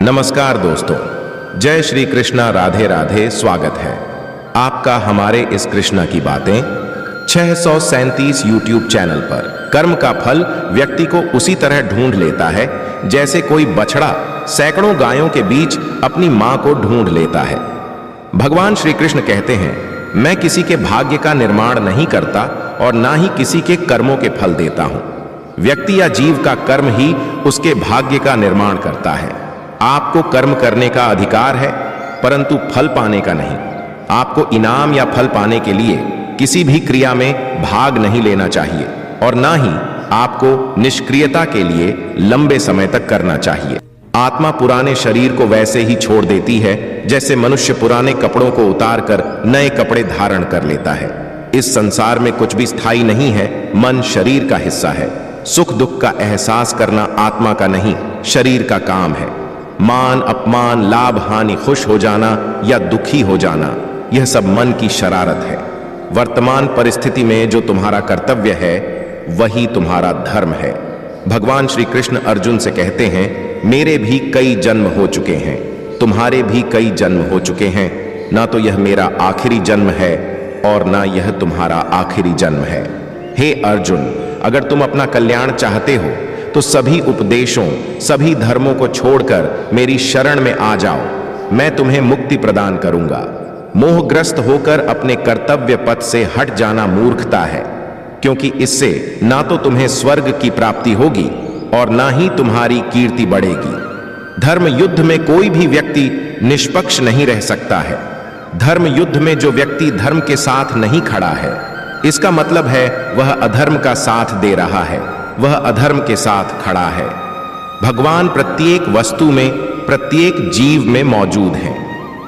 नमस्कार दोस्तों, जय श्री कृष्णा, राधे राधे। स्वागत है आपका हमारे इस कृष्णा की बातें 637 यूट्यूब चैनल पर। कर्म का फल व्यक्ति को उसी तरह ढूंढ लेता है जैसे कोई बछड़ा सैकड़ों गायों के बीच अपनी मां को ढूंढ लेता है। भगवान श्री कृष्ण कहते हैं, मैं किसी के भाग्य का निर्माण नहीं करता और ना ही किसी के कर्मों के फल देता हूं। व्यक्ति या जीव का कर्म ही उसके भाग्य का निर्माण करता है। आपको कर्म करने का अधिकार है, परंतु फल पाने का नहीं। आपको इनाम या फल पाने के लिए किसी भी क्रिया में भाग नहीं लेना चाहिए और ना ही आपको निष्क्रियता के लिए लंबे समय तक करना चाहिए। आत्मा पुराने शरीर को वैसे ही छोड़ देती है जैसे मनुष्य पुराने कपड़ों को उतारकर नए कपड़े धारण कर लेता है। इस संसार में कुछ भी स्थायी नहीं है। मन शरीर का हिस्सा है। सुख दुख का एहसास करना आत्मा का नहीं, शरीर का काम है। मान अपमान, लाभ हानि, खुश हो जाना या दुखी हो जाना, यह सब मन की शरारत है। वर्तमान परिस्थिति में जो तुम्हारा कर्तव्य है वही तुम्हारा धर्म है। भगवान श्री कृष्ण अर्जुन से कहते हैं, मेरे भी कई जन्म हो चुके हैं, तुम्हारे भी कई जन्म हो चुके हैं। ना तो यह मेरा आखिरी जन्म है और ना यह तुम्हारा आखिरी जन्म है। हे अर्जुन, अगर तुम अपना कल्याण चाहते हो तो सभी उपदेशों, सभी धर्मों को छोड़कर मेरी शरण में आ जाओ। मैं तुम्हें मुक्ति प्रदान करूंगा। मोहग्रस्त होकर अपने कर्तव्य पथ से हट जाना मूर्खता है, क्योंकि इससे ना तो तुम्हें स्वर्ग की प्राप्ति होगी और ना ही तुम्हारी कीर्ति बढ़ेगी। धर्म युद्ध में कोई भी व्यक्ति निष्पक्ष नहीं रह सकता है। धर्म युद्ध में जो व्यक्ति धर्म के साथ नहीं खड़ा है, इसका मतलब है वह अधर्म का साथ दे रहा है, वह अधर्म के साथ खड़ा है। भगवान प्रत्येक वस्तु में, प्रत्येक जीव में मौजूद हैं।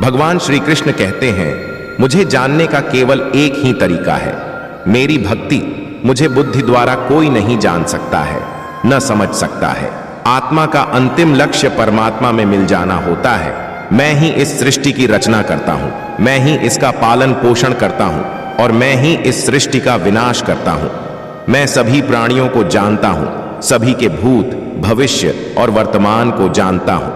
भगवान श्री कृष्ण कहते हैं, मुझे जानने का केवल एक ही तरीका है, मेरी भक्ति। मुझे बुद्धि द्वारा कोई नहीं जान सकता है, न समझ सकता है। आत्मा का अंतिम लक्ष्य परमात्मा में मिल जाना होता है। मैं ही इस सृष्टि की रचना करता हूं, मैं ही इसका पालन पोषण करता हूं और मैं ही इस सृष्टि का विनाश करता हूं। मैं सभी प्राणियों को जानता हूं, सभी के भूत, भविष्य और वर्तमान को जानता हूं,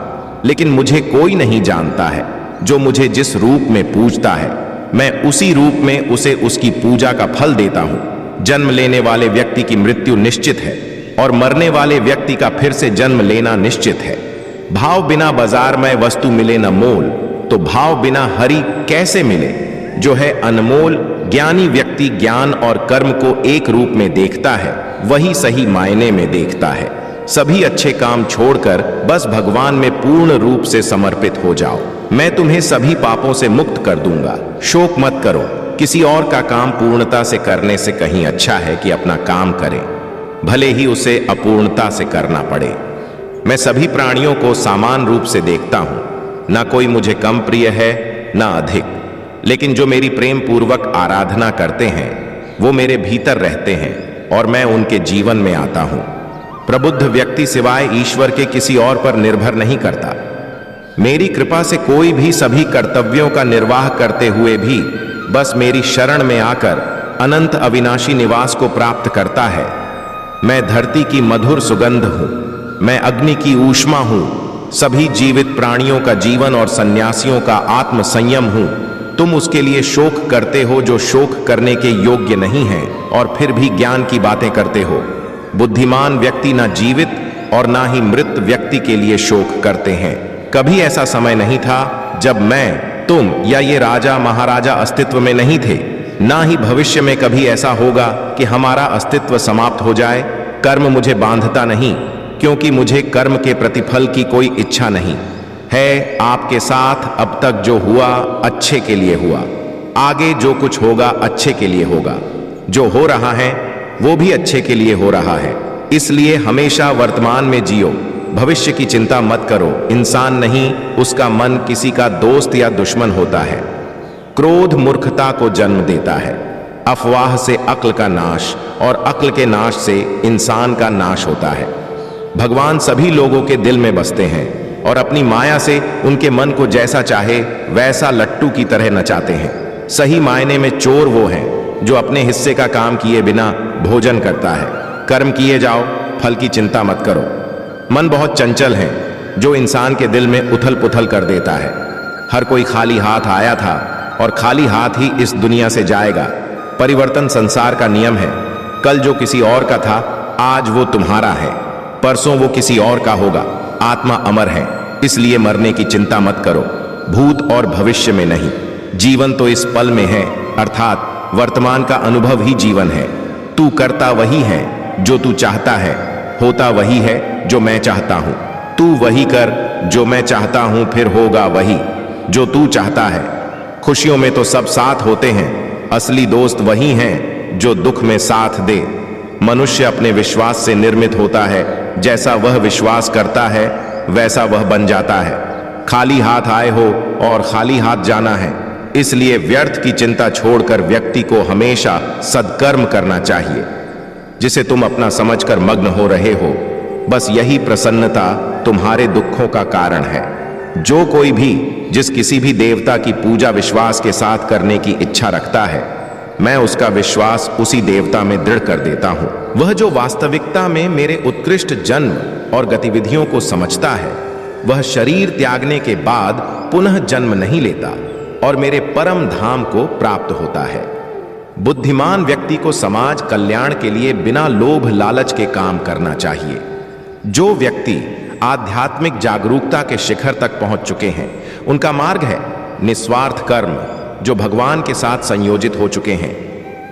लेकिन मुझे कोई नहीं जानता है। जो मुझे जिस रूप में पूजता है, मैं उसी रूप में उसे उसकी पूजा का फल देता हूं। जन्म लेने वाले व्यक्ति की मृत्यु निश्चित है और मरने वाले व्यक्ति का फिर से जन्म लेना निश्चित है। भाव बिना बाजार में वस्तु मिले न मोल, तो भाव बिना हरि कैसे मिले। जो है अनमोल, ज्ञानी व्यक्ति ज्ञान और कर्म को एक रूप में देखता है, वही सही मायने में देखता है। सभी अच्छे काम छोड़कर बस भगवान में पूर्ण रूप से समर्पित हो जाओ। मैं तुम्हें सभी पापों से मुक्त कर दूंगा। शोक मत करो। किसी और का काम पूर्णता से करने से कहीं अच्छा है कि अपना काम करें, भले ही उसे अपूर्णता से करना पड़े। मैं सभी प्राणियों को समान रूप से देखता हूं, ना कोई मुझे कम प्रिय है ना अधिक। लेकिन जो मेरी प्रेम पूर्वक आराधना करते हैं वो मेरे भीतर रहते हैं और मैं उनके जीवन में आता हूं। प्रबुद्ध व्यक्ति सिवाय ईश्वर के किसी और पर निर्भर नहीं करता। मेरी कृपा से कोई भी सभी कर्तव्यों का निर्वाह करते हुए भी बस मेरी शरण में आकर अनंत अविनाशी निवास को प्राप्त करता है। मैं धरती की मधुर सुगंध हूं, मैं अग्नि की ऊष्मा हूं, सभी जीवित प्राणियों का जीवन और सन्यासियों का आत्म संयम हूं। तुम उसके लिए शोक करते हो जो शोक करने के योग्य नहीं है और फिर भी ज्ञान की बातें करते हो। बुद्धिमान व्यक्ति ना जीवित और ना ही मृत व्यक्ति के लिए शोक करते हैं। कभी ऐसा समय नहीं था जब मैं, तुम या ये राजा महाराजा अस्तित्व में नहीं थे। ना ही भविष्य में कभी ऐसा होगा कि हमारा अस्तित्व समाप्त हो जाए। कर्म मुझे बांधता नहीं, क्योंकि मुझे कर्म के प्रतिफल की कोई इच्छा नहीं है। आपके साथ अब तक जो हुआ अच्छे के लिए हुआ, आगे जो कुछ होगा अच्छे के लिए होगा। जो हो रहा है वो भी अच्छे के लिए हो रहा है। इसलिए हमेशा वर्तमान में जियो, भविष्य की चिंता मत करो। इंसान नहीं, उसका मन किसी का दोस्त या दुश्मन होता है। क्रोध मूर्खता को जन्म देता है। अफवाह से अक्ल का नाश और अक्ल के नाश से इंसान का नाश होता है। भगवान सभी लोगों के दिल में बसते हैं और अपनी माया से उनके मन को जैसा चाहे वैसा लट्टू की तरह नचाते हैं। सही मायने में चोर वो हैं जो अपने हिस्से का काम किए बिना भोजन करता है। कर्म किए जाओ, फल की चिंता मत करो। मन बहुत चंचल है, जो इंसान के दिल में उथल पुथल कर देता है। हर कोई खाली हाथ आया था और खाली हाथ ही इस दुनिया से जाएगा। परिवर्तन संसार का नियम है। कल जो किसी और का था, आज वो तुम्हारा है, परसों वो किसी और का होगा। आत्मा अमर है, इसलिए मरने की चिंता मत करो, भूत और भविष्य में नहीं। जीवन तो इस पल में है, अर्थात वर्तमान का अनुभव ही जीवन है। तू करता वही है जो तू चाहता है, होता वही है जो मैं चाहता हूं। तू वही कर जो मैं चाहता हूं, फिर होगा वही जो तू चाहता है। खुशियों में तो सब साथ होते हैं, असली दोस्त वही हैं जो दुख में साथ दे। मनुष्य अपने विश्वास से निर्मित होता है, जैसा वह विश्वास करता है वैसा वह बन जाता है। खाली हाथ आए हो और खाली हाथ जाना है, इसलिए व्यर्थ की चिंता छोड़कर व्यक्ति को हमेशा सत्कर्म करना चाहिए। जिसे तुम अपना समझकर मग्न हो रहे हो, बस यही प्रसन्नता तुम्हारे दुखों का कारण है। जो कोई भी जिस किसी भी देवता की पूजा विश्वास के साथ करने की इच्छा रखता है, मैं उसका विश्वास उसी देवता में दृढ़ कर देता हूं। वह जो वास्तविकता में मेरे उत्कृष्ट जन्म और गतिविधियों को समझता है, वह शरीर त्यागने के बाद पुनः जन्म नहीं लेता और मेरे परम धाम को प्राप्त होता है। बुद्धिमान व्यक्ति को समाज कल्याण के लिए बिना लोभ लालच के काम करना चाहिए। जो व्यक्ति आध्यात्मिक जागरूकता के शिखर तक पहुंच चुके हैं, उनका मार्ग है निस्वार्थ कर्म, जो भगवान के साथ संयोजित हो चुके हैं।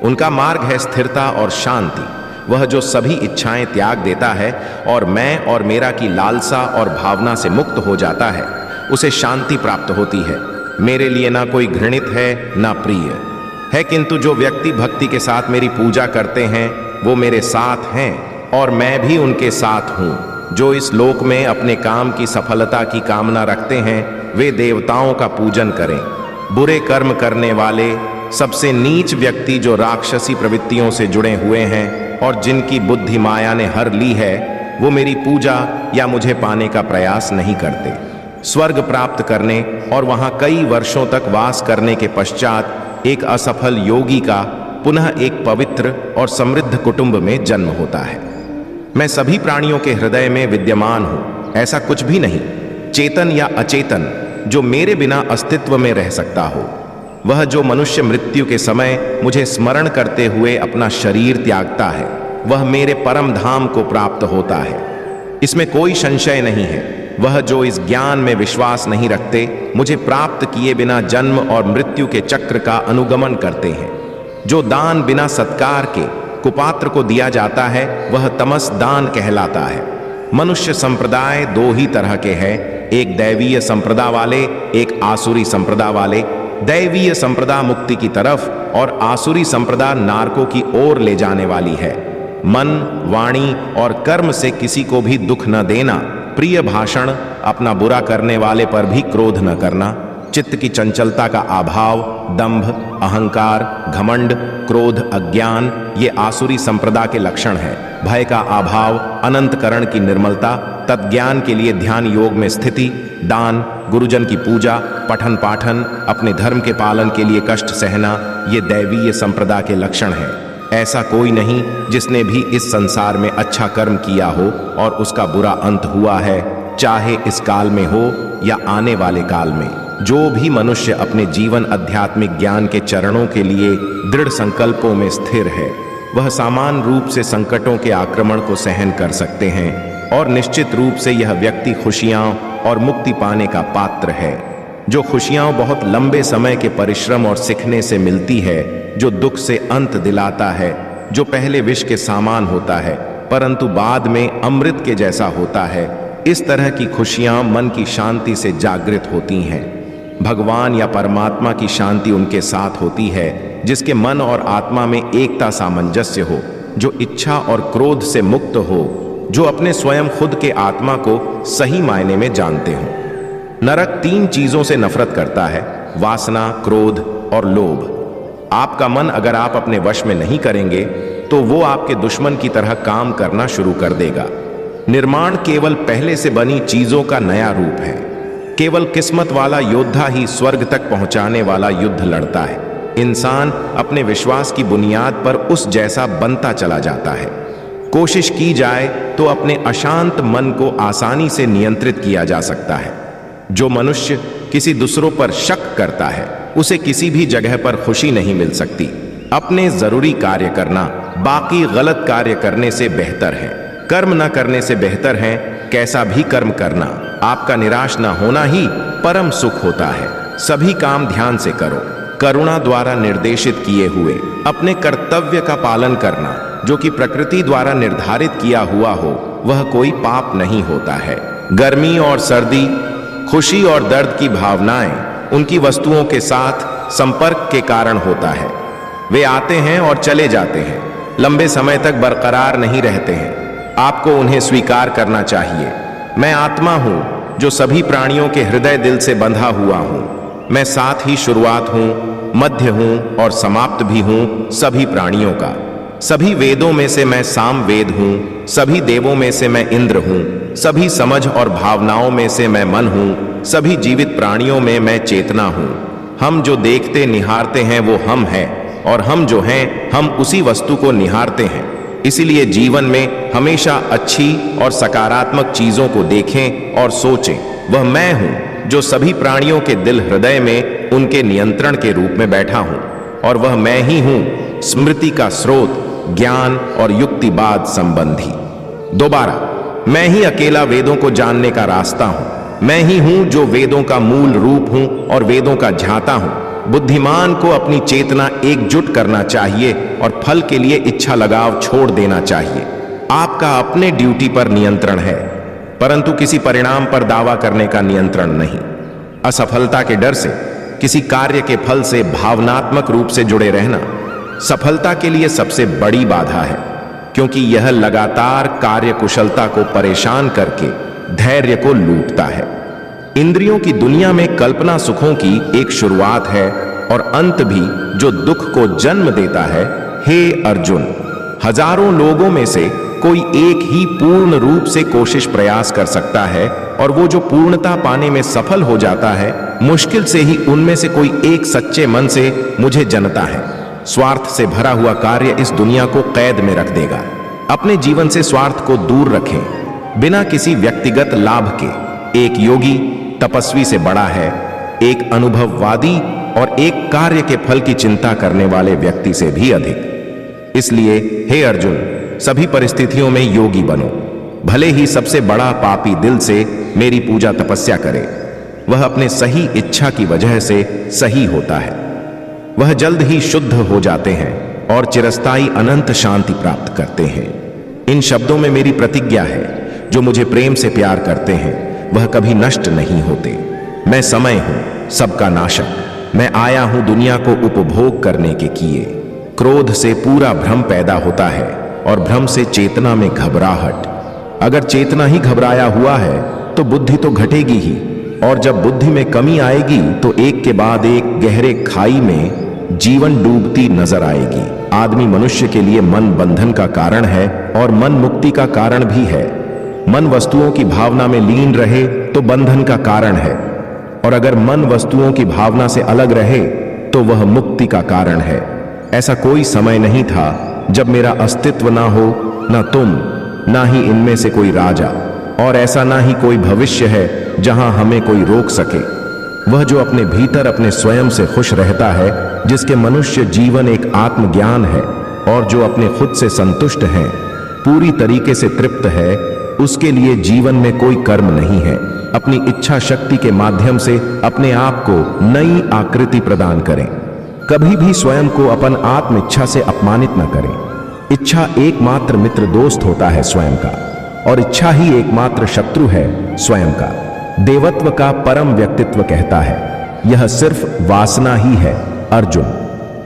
उनका मार्ग है स्थिरता और शांति। वह जो सभी इच्छाएं त्याग देता है और मैं और मेरा की लालसा और भावना से मुक्त हो जाता है, उसे शांति प्राप्त होती है। मेरे लिए ना कोई घृणित है ना प्रिय है, किंतु जो व्यक्ति भक्ति के साथ मेरी पूजा करते हैं, वो मेरे साथ हैं और मैं भी उनके साथ हूँ। जो इस लोक में अपने काम की सफलता की कामना रखते हैं, वे देवताओं का पूजन करें। बुरे कर्म करने वाले, सबसे नीच व्यक्ति जो राक्षसी प्रवृत्तियों से जुड़े हुए हैं और जिनकी बुद्धि माया ने हर ली है, वो मेरी पूजा या मुझे पाने का प्रयास नहीं करते। स्वर्ग प्राप्त करने और वहां कई वर्षों तक वास करने के पश्चात एक असफल योगी का पुनः एक पवित्र और समृद्ध कुटुंब में जन्म होता है। मैं सभी प्राणियों के हृदय में विद्यमान हूं, ऐसा कुछ भी नहीं, चेतन या अचेतन, जो मेरे बिना अस्तित्व में रह सकता हो। वह जो मनुष्य मृत्यु के समय मुझे स्मरण करते हुए अपना शरीर त्यागता है, वह मेरे परम धाम को प्राप्त होता है, इसमें कोई संशय नहीं है। वह जो इस ज्ञान में विश्वास नहीं रखते, मुझे प्राप्त किए बिना जन्म और मृत्यु के चक्र का अनुगमन करते हैं। जो दान बिना सत्कार के कुपात्र को दिया जाता है, वह तमस दान कहलाता है। मनुष्य संप्रदाय दो ही तरह के हैं, एक दैवीय संप्रदा वाले, एक आसुरी संप्रदा वाले। दैवीय संप्रदा मुक्ति की तरफ और आसुरी संप्रदा नारकों की ओर ले जाने वाली है। मन, वाणी और कर्म से किसी को भी दुख न देना, प्रिय भाषण, अपना बुरा करने वाले पर भी क्रोध न करना, चित्त की चंचलता का अभाव, दंभ, अहंकार, घमंड, क्रोध, अज्ञान, ये आसुरी संप्रदा के लक्षण है। भय का अभाव, अनंतकरण की निर्मलता, तत्ज्ञान के लिए ध्यान योग में स्थिति, दान, गुरुजन की पूजा, पठन पाठन, अपने धर्म के पालन के लिए कष्ट सहना, ये दैवीय संप्रदा के लक्षण हैं। ऐसा कोई नहीं जिसने भी इस संसार में अच्छा कर्म किया हो और उसका बुरा अंत हुआ है, चाहे इस काल में हो या आने वाले काल में। जो भी मनुष्य अपने जीवन आध्यात्मिक ज्ञान के चरणों के लिए दृढ़ संकल्पों में स्थिर है, वह समान रूप से संकटों के आक्रमण को सहन कर सकते हैं और निश्चित रूप से यह व्यक्ति खुशियां और मुक्ति पाने का पात्र है। जो खुशियां बहुत लंबे समय के परिश्रम और सीखने से मिलती है, जो दुख से अंत दिलाता है, जो पहले विष के समान होता है परंतु बाद में अमृत के जैसा होता है, इस तरह की खुशियां मन की शांति से जागृत होती हैं। भगवान या परमात्मा की शांति उनके साथ होती है जिसके मन और आत्मा में एकता सामंजस्य हो, जो इच्छा और क्रोध से मुक्त हो, जो अपने स्वयं खुद के आत्मा को सही मायने में जानते हो। नरक तीन चीजों से नफरत करता है, वासना, क्रोध और लोभ। आपका मन अगर आप अपने वश में नहीं करेंगे तो वो आपके दुश्मन की तरह काम करना शुरू कर देगा। निर्माण केवल पहले से बनी चीजों का नया रूप है। केवल किस्मत वाला योद्धा ही स्वर्ग तक पहुंचाने वाला युद्ध लड़ता है। इंसान अपने विश्वास की बुनियाद पर उस जैसा बनता चला जाता है। कोशिश की जाए तो अपने अशांत मन को आसानी से नियंत्रित किया जा सकता है। जो मनुष्य किसी दूसरों पर शक करता है उसे किसी भी जगह पर खुशी नहीं मिल सकती। अपने जरूरी कार्य करना बाकी गलत कार्य करने से बेहतर है। कर्म न करने से बेहतर है कैसा भी कर्म करना। आपका निराश न होना ही परम सुख होता है। सभी काम ध्यान से करो। करुणा द्वारा निर्देशित किए हुए अपने कर्तव्य का पालन करना जो कि प्रकृति द्वारा निर्धारित किया हुआ हो वह कोई पाप नहीं होता है। गर्मी और सर्दी, खुशी और दर्द की भावनाएं उनकी वस्तुओं के साथ संपर्क के कारण होता है। वे आते हैं और चले जाते हैं, लंबे समय तक बरकरार नहीं रहते हैं। आपको उन्हें स्वीकार करना चाहिए। मैं आत्मा हूं जो सभी प्राणियों के हृदय दिल से बंधा हुआ हूं। मैं साथ ही शुरुआत हूं, मध्य हूं और समाप्त भी हूं सभी प्राणियों का। सभी वेदों में से मैं साम वेद हूं, सभी देवों में से मैं इंद्र हूं, सभी समझ और भावनाओं में से मैं मन हूं, सभी जीवित प्राणियों में मैं चेतना हूं। हम जो देखते निहारते हैं वो हम हैं और हम जो हैं हम उसी वस्तु को निहारते हैं। इसीलिए जीवन में हमेशा अच्छी और सकारात्मक चीजों को देखें और सोचें। वह मैं हूं जो सभी प्राणियों के दिल हृदय में उनके नियंत्रण के रूप में बैठा हूं और वह मैं ही हूं स्मृति का स्रोत, ज्ञान और युक्तिवाद संबंधी। दोबारा, मैं ही अकेला वेदों को जानने का रास्ता हूं। मैं ही हूं जो वेदों का मूल रूप हूं और वेदों का झाता हूं। बुद्धिमान को अपनी चेतना एकजुट करना चाहिए और फल के लिए इच्छा लगाव छोड़ देना चाहिए। आपका अपने ड्यूटी पर नियंत्रण है परंतु किसी परिणाम पर दावा करने का नियंत्रण नहीं। असफलता के डर से किसी कार्य के फल से भावनात्मक रूप से जुड़े रहना सफलता के लिए सबसे बड़ी बाधा है, क्योंकि यह लगातार कार्य कुशलता को परेशान करके धैर्य को लूटता है। इंद्रियों की दुनिया में कल्पना सुखों की एक शुरुआत है और अंत भी जो दुख को जन्म देता है। हे अर्जुन, हजारों लोगों में से कोई एक ही पूर्ण रूप से कोशिश प्रयास कर सकता है और वो जो पूर्णता पाने में सफल हो जाता है, मुश्किल से ही उनमें से कोई एक सच्चे मन से मुझे जनता है। स्वार्थ से भरा हुआ कार्य इस दुनिया को कैद में रख देगा। अपने जीवन से स्वार्थ को दूर रखें बिना किसी व्यक्तिगत लाभ के। एक योगी तपस्वी से बड़ा है, एक अनुभववादी और एक कार्य के फल की चिंता करने वाले व्यक्ति से भी अधिक। इसलिए हे अर्जुन, सभी परिस्थितियों में योगी बनो। भले ही सबसे बड़ा पापी दिल से मेरी पूजा तपस्या करे, वह अपने सही इच्छा की वजह से सही होता है। वह जल्द ही शुद्ध हो जाते हैं और चिरस्थायी अनंत शांति प्राप्त करते हैं। इन शब्दों में मेरी प्रतिज्ञा है, जो मुझे प्रेम से प्यार करते हैं वह कभी नष्ट नहीं होते। मैं समय हूं, सबका नाशक। मैं आया हूं दुनिया को उपभोग करने के किए। क्रोध से पूरा भ्रम पैदा होता है और भ्रम से चेतना में घबराहट। अगर चेतना ही घबराया हुआ है तो बुद्धि तो घटेगी ही, और जब बुद्धि में कमी आएगी तो एक के बाद एक गहरे खाई में जीवन डूबती नजर आएगी। आदमी मनुष्य के लिए मन बंधन का कारण है और मन मुक्ति का कारण भी है। मन वस्तुओं की भावना में लीन रहे तो बंधन का कारण है, और अगर मन वस्तुओं की भावना से अलग रहे तो वह मुक्ति का कारण है। ऐसा कोई समय नहीं था जब मेरा अस्तित्व ना हो, ना तुम, ना ही इनमें से कोई राजा, और ऐसा ना ही कोई भविष्य है जहां हमें कोई रोक सके। वह जो अपने भीतर अपने स्वयं से खुश रहता है, जिसके मनुष्य जीवन एक आत्मज्ञान है और जो अपने खुद से संतुष्ट है, पूरी तरीके से तृप्त है, उसके लिए जीवन में कोई कर्म नहीं है। अपनी इच्छा शक्ति के माध्यम से अपने आप को नई आकृति प्रदान करें। कभी भी स्वयं को अपन आत्म इच्छा से अपमानित न करें। इच्छा एकमात्र मित्र दोस्त होता है स्वयं का, और इच्छा ही एकमात्र शत्रु है स्वयं का। देवत्व का परम व्यक्तित्व कहता है, यह सिर्फ वासना ही है अर्जुन,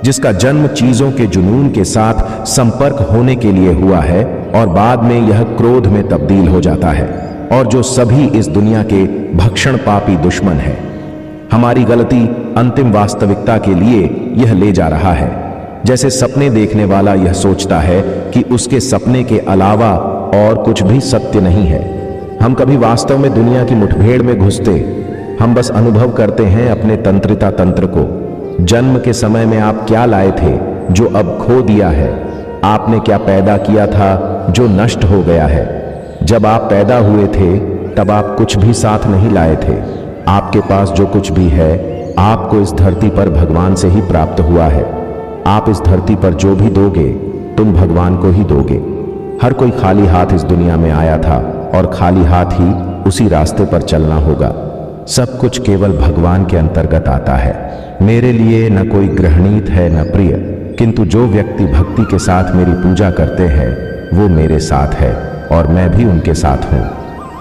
जिसका जन्म चीजों के जुनून के साथ संपर्क होने के लिए हुआ है और बाद में यह क्रोध में तब्दील हो जाता है, और जो सभी इस दुनिया के भक्षण पापी दुश्मन है। हमारी गलती अंतिम वास्तविकता के लिए यह ले जा रहा है। जैसे सपने देखने वाला यह सोचता है कि उसके सपने के अलावा और कुछ भी सत्य नहीं है। हम कभी वास्तव में दुनिया की मुठभेड़ में घुसते, हम बस अनुभव करते हैं अपने तंत्रिता तंत्र को। जन्म के समय में आप क्या लाए थे जो अब खो दिया है? आपने क्या पैदा किया था जो नष्ट हो गया है। जब आप पैदा हुए थे तब आप कुछ भी साथ नहीं लाए थे। आपके पास जो कुछ भी है आपको इस धरती पर भगवान से ही प्राप्त हुआ है। आप इस धरती पर जो भी दोगे तुम भगवान को ही दोगे। हर कोई खाली हाथ इस दुनिया में आया था और खाली हाथ ही उसी रास्ते पर चलना होगा। सब कुछ केवल भगवान के अंतर्गत आता है। मेरे लिए न कोई ग्रहणीत है न प्रिय, किंतु जो व्यक्ति भक्ति के साथ मेरी पूजा करते हैं वो मेरे साथ है और मैं भी उनके साथ हूँ।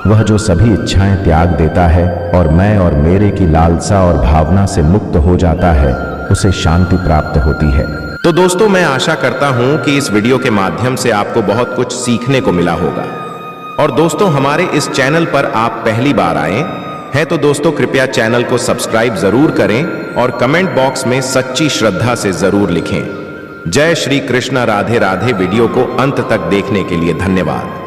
वह जो सभी इच्छाएं त्याग देता है और मैं और मेरे की लालसा और भावना से मुक्त हो जाता है, उसे शांति प्राप्त होती है। तो दोस्तों, मैं आशा करता हूं कि इस वीडियो के माध्यम से आपको बहुत कुछ सीखने को मिला होगा। और दोस्तों, हमारे इस चैनल पर आप पहली बार आए हैं तो दोस्तों कृपया चैनल को सब्सक्राइब जरूर करें और कमेंट बॉक्स में सच्ची श्रद्धा से जरूर लिखें। जय श्री कृष्णा, राधे राधे। वीडियो को अंत तक देखने के लिए धन्यवाद।